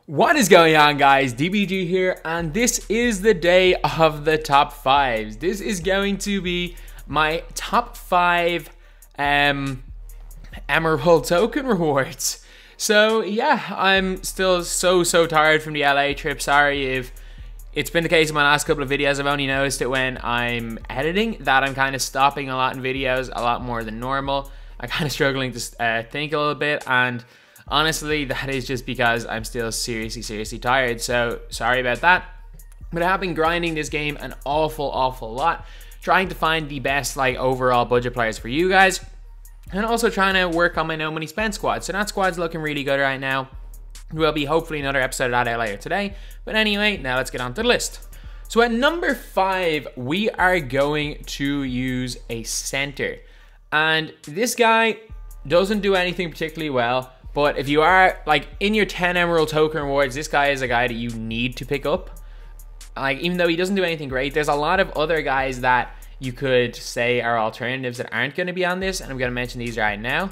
What is going on, guys? DBG here, and this is the day of the top 5s. This is going to be my top 5 Emerald token rewards. So yeah, I'm still so tired from the LA trip. Sorry if it's been the case in my last couple of videos. I've only noticed it when I'm editing that I'm kind of stopping a lot in videos, a lot more than normal. I'm kind of struggling to think a little bit, and honestly, that is just because I'm still seriously tired, so sorry about that. But I have been grinding this game an awful lot, trying to find the best overall budget players for you guys, and also trying to work on my no money spent squad. So that squad's looking really good right now. There will be hopefully another episode of that out later today. But anyway, now let's get on to the list. So at number 5, we are going to use a center. And this guy doesn't do anything particularly well. But if you are in your 10 Emerald token rewards, this guy is a guy that you need to pick up. Even though he doesn't do anything great, there's a lot of other guys that you could say are alternatives that aren't going to be on this, and I'm going to mention these right now.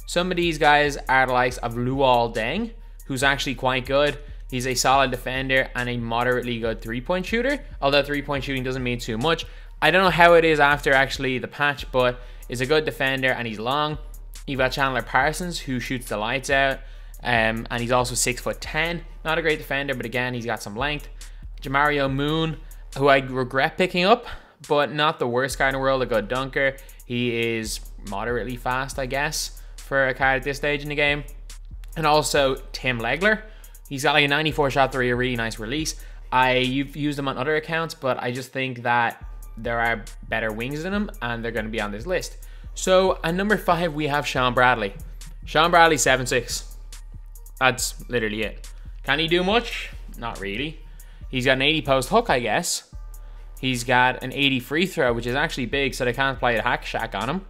Some of these guys are the likes of Luol Deng, who's actually quite good. He's a solid defender and a moderately good 3-point shooter, although 3-point shooting doesn't mean too much. I don't know how it is after actually the patch, but he's a good defender and he's long. You've got Chandler Parsons, who shoots the lights out, and he's also 6'10". Not a great defender, but again, he's got some length. Jamario Moon, who I regret picking up, but not the worst card in the world, a good dunker. He is moderately fast, I guess, for a card at this stage in the game. And also Tim Legler. He's got a 94 shot three, a really nice release. You've used him on other accounts, but I just think that there are better wings than him, and they're going to be on this list. So at number 5, we have Sean Bradley. Sean Bradley, 7'6". That's literally it. Can he do much? Not really. He's got an 80 post hook, I guess. He's got an 80 free throw, which is actually big, so they can't play a hack shack on him.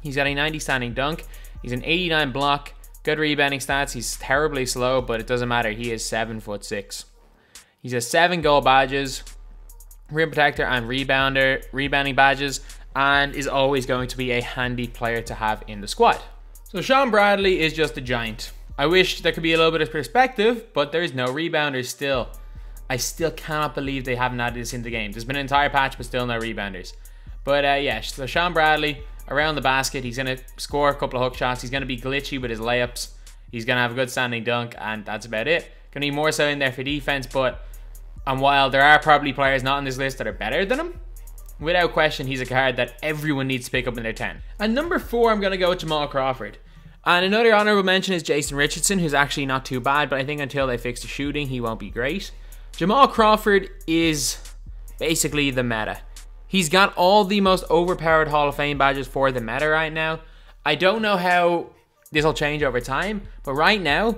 He's got a 90 standing dunk. He's an 89 block. Good rebounding stats. He's terribly slow, but it doesn't matter. He is 7'6". He's has 7 gold badges, rim protector and rebounding badges, and is always going to be a handy player to have in the squad. So Sean Bradley is just a giant. I wish there could be a little bit of perspective, but there's no rebounders still. I still cannot believe they haven't added this into the game. There's been an entire patch, but still no rebounders. But yeah, so Sean Bradley, around the basket, he's going to score a couple of hook shots. He's going to be glitchy with his layups. He's going to have a good standing dunk, and that's about it. Going to be more so in there for defense, and while there are probably players not on this list that are better than him, without question, he's a card that everyone needs to pick up in their 10. And number 4, I'm going to go with Jamal Crawford. And another honorable mention is Jason Richardson, who's actually not too bad, but I think until they fix the shooting, he won't be great. Jamal Crawford is basically the meta. He's got all the most overpowered Hall of Fame badges for the meta right now. I don't know how this will change over time, but right now,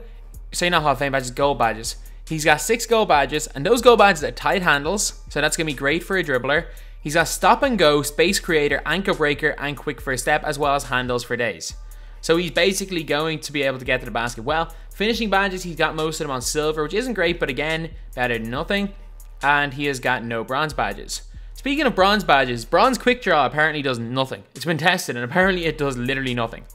say not Hall of Fame badges, gold badges. He's got 6 gold badges, and those gold badges are tight handles, so that's going to be great for a dribbler. He's got stop and go, space creator, ankle breaker, and quick first step, as well as handles for days. So he's basically going to be able to get to the basket well. Finishing badges, he's got most of them on silver, which isn't great, but again, better than nothing. And he has got no bronze badges. Speaking of bronze badges, bronze quick draw apparently does nothing. It's been tested, and apparently it does literally nothing.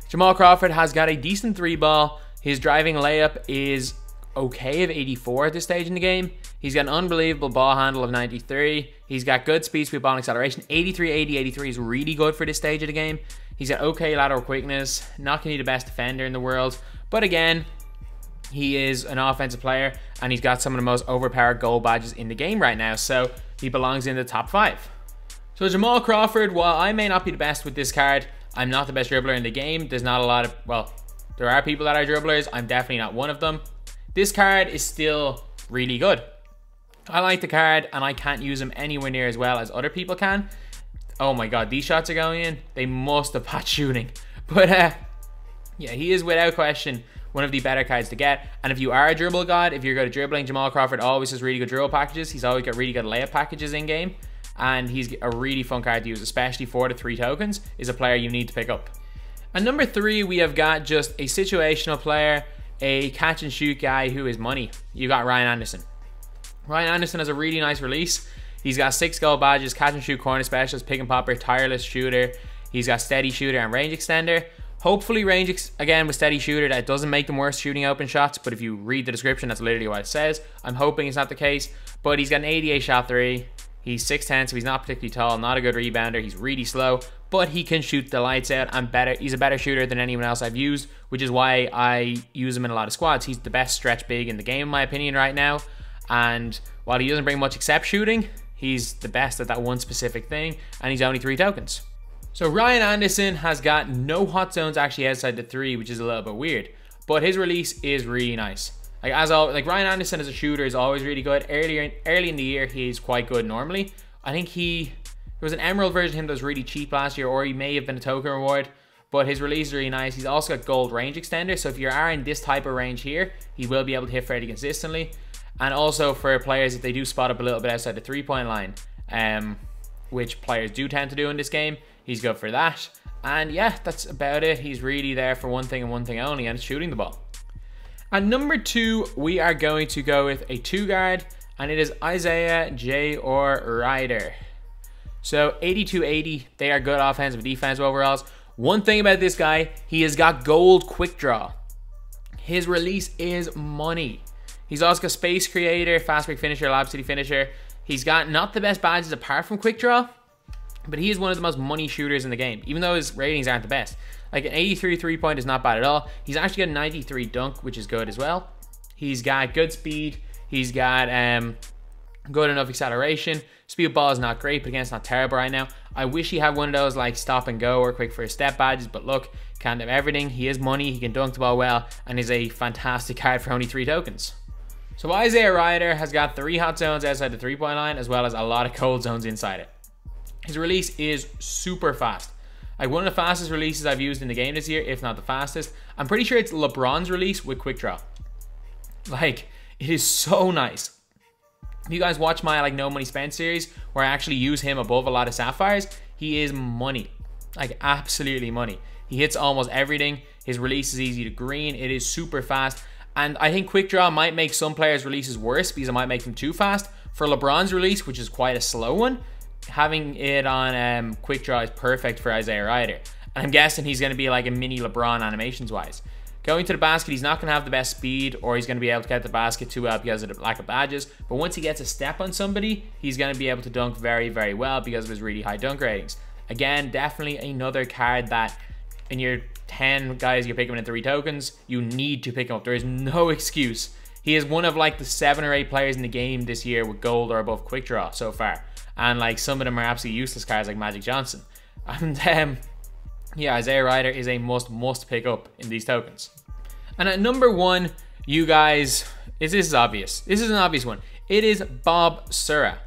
Jamal Crawford has got a decent 3-ball. His driving layup is okay of 84 at this stage in the game. He's got an unbelievable ball handle of 93. He's got good speed, sweep, ball, and acceleration. 83, 80, 83 is really good for this stage of the game. He's got okay lateral quickness. Not going to be the best defender in the world. But again, he is an offensive player, and he's got some of the most overpowered gold badges in the game right now. So he belongs in the top 5. So Jamal Crawford, while I may not be the best with this card, I'm not the best dribbler in the game. There's not a lot of, well, there are people that are dribblers. I'm definitely not one of them. This card is still really good. I like the card, and I can't use him anywhere near as well as other people can. Oh my god, these shots are going in. They must have patched shooting. But yeah, he is without question one of the better cards to get. And if you are a dribble god, if you're good at dribbling, Jamal Crawford always has really good dribble packages. He's always got really good layup packages in game. And he's a really fun card to use, especially for the 3 tokens. Is a player you need to pick up. And number 3, we have got just a situational player, a catch and shoot guy who is money. You got Ryan Anderson. Ryan Anderson has a really nice release. He's got 6 gold badges, catch and shoot, corner specialist, pick and popper, tireless shooter. He's got steady shooter and range extender. Hopefully range, again, with steady shooter, that doesn't make them worse shooting open shots. But if you read the description, that's literally what it says. I'm hoping it's not the case. But he's got an 88 shot 3. He's 6'10", so he's not particularly tall. Not a good rebounder. He's really slow. But he can shoot the lights out. And he's a better shooter than anyone else I've used, which is why I use him in a lot of squads. He's the best stretch big in the game, in my opinion, right now. And while he doesn't bring much except shooting, he's the best at that one specific thing. And he's only 3 tokens. So Ryan Anderson has got no hot zones actually outside the 3, which is a little bit weird. But his release is really nice. Like Ryan Anderson as a shooter is always really good. Early in the year, he's quite good normally. I think there was an Emerald version of him that was really cheap last year, or he may have been a token reward. But his release is really nice. He's also got gold range extender. So if you are in this type of range here, he will be able to hit fairly consistently. And also for players, if they do spot up a little bit outside the 3-point line, which players do tend to do in this game, he's good for that. And yeah, that's about it. He's really there for one thing and one thing only, and it's shooting the ball. At number 2, we are going to go with a 2 guard, and it is Isaiah J. or Ryder. So 82-80, they are good offensive and defensive overalls. One thing about this guy, he has got gold quick draw. His release is money. He's also got space creator, fast break finisher, lab city finisher. He's got not the best badges apart from quick draw, but he is one of the most money shooters in the game, even though his ratings aren't the best. Like an 83 3-point is not bad at all. He's actually got a 93 dunk, which is good as well. He's got good speed. He's got good enough acceleration. Speed of ball is not great, but again, it's not terrible right now. I wish he had one of those like stop and go or quick first step badges, but look, can't have everything. He is money. He can dunk the ball well, and is a fantastic card for only 3 tokens. So Isaiah Ryder has got 3 hot zones outside the 3-point line, as well as a lot of cold zones inside it. His release is super fast. Like one of the fastest releases I've used in the game this year, if not the fastest. I'm pretty sure it's LeBron's release with quick draw. Like, it is so nice. If you guys watch my like No Money Spent series, where I actually use him above a lot of Sapphires, he is money. Like absolutely money. He hits almost everything. His release is easy to green. It is super fast. And I think quick draw might make some players' releases worse because it might make them too fast. For LeBron's release, which is quite a slow one, having it on quick draw is perfect for Isaiah Ryder. And I'm guessing he's going to be like a mini LeBron animations wise. Going to the basket, he's not going to have the best speed, or he's going to be able to get the basket too well because of the lack of badges. But once he gets a step on somebody, he's going to be able to dunk very, very well because of his really high dunk ratings. Again, definitely another card that in your 10 guys you're picking in 3 tokens, you need to pick him up. There is no excuse. He is one of like the 7 or 8 players in the game this year with gold or above quick draw so far. And like some of them are absolutely useless cards like Magic Johnson. And yeah, Isaiah Ryder is a must pick up in these tokens. And at number 1, you guys, this is obvious. This is an obvious one. It is Bob Sura.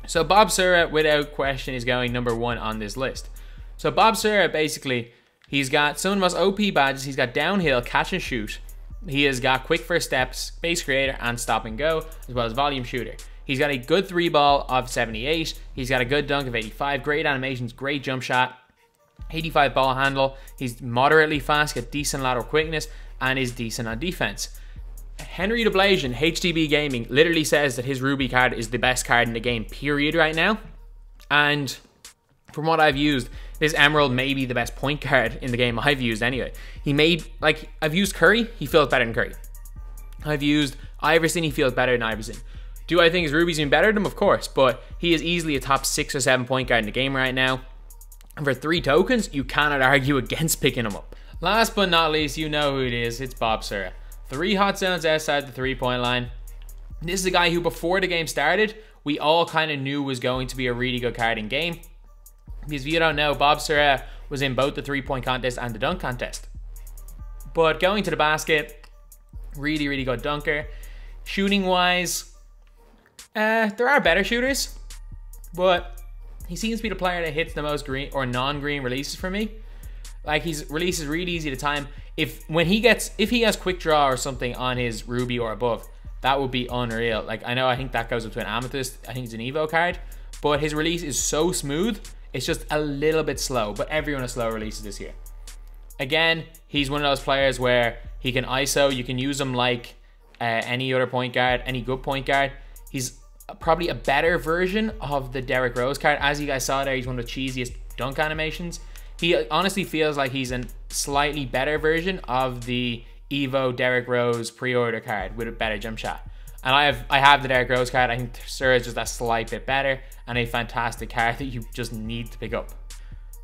So Bob Sura, without question, is going number 1 on this list. So Bob Sura, basically, he's got some of the most OP badges. He's got downhill, catch and shoot. He has got quick first steps, space creator, and stop and go, as well as volume shooter. He's got a good 3-ball of 78. He's got a good dunk of 85. Great animations, great jump shot. 85 ball handle. He's moderately fast, got decent lateral quickness, and is decent on defense. Henry DeBlasian, HDB Gaming, literally says that his Ruby card is the best card in the game, period, right now. And from what I've used, this Emerald may be the best point guard in the game I've used anyway. I've used Curry, he feels better than Curry. I've used Iverson, he feels better than Iverson. Do I think his Ruby's even better than him? Of course, but he is easily a top 6 or 7 point guard in the game right now. And for 3 tokens, you cannot argue against picking him up. Last but not least, you know who it is. It's Bob Sura. 3 hot zones outside the 3-point line. This is a guy who, before the game started, we all kind of knew was going to be a really good card in game. Because if you don't know, Bob Sura was in both the 3-point contest and the dunk contest. But going to the basket, really, really good dunker. Shooting wise, there are better shooters, but he seems to be the player that hits the most green or non-green releases for me. Like, his release is really easy to time. If he has quick draw or something on his Ruby or above, that would be unreal. Like, I think that goes up to an Amethyst. I think it's an Evo card, but his release is so smooth. It's just a little bit slow, but everyone has slow releases this year. Again, he's one of those players where he can ISO. You can use him like any other point guard, any good point guard. He's probably a better version of the Derrick Rose card. As you guys saw there, he's one of the cheesiest dunk animations. He honestly feels like he's a slightly better version of the Evo Derrick Rose pre-order card with a better jump shot. And I have the Derrick Rose card. I think Sura is just a slight bit better and a fantastic card that you just need to pick up.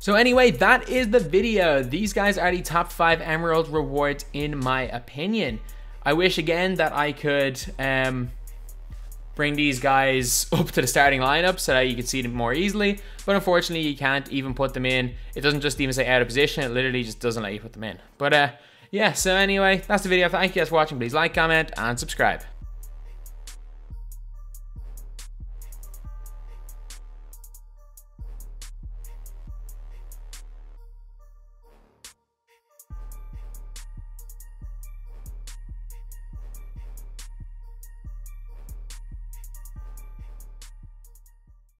So anyway, that is the video. These guys are the top 5 Emerald rewards in my opinion. I wish again that I could bring these guys up to the starting lineup so that you could see them more easily, but unfortunately you can't even put them in. It doesn't just even say out of position, it literally just doesn't let you put them in. But yeah, so anyway, that's the video. Thank you guys for watching. Please like, comment, and subscribe.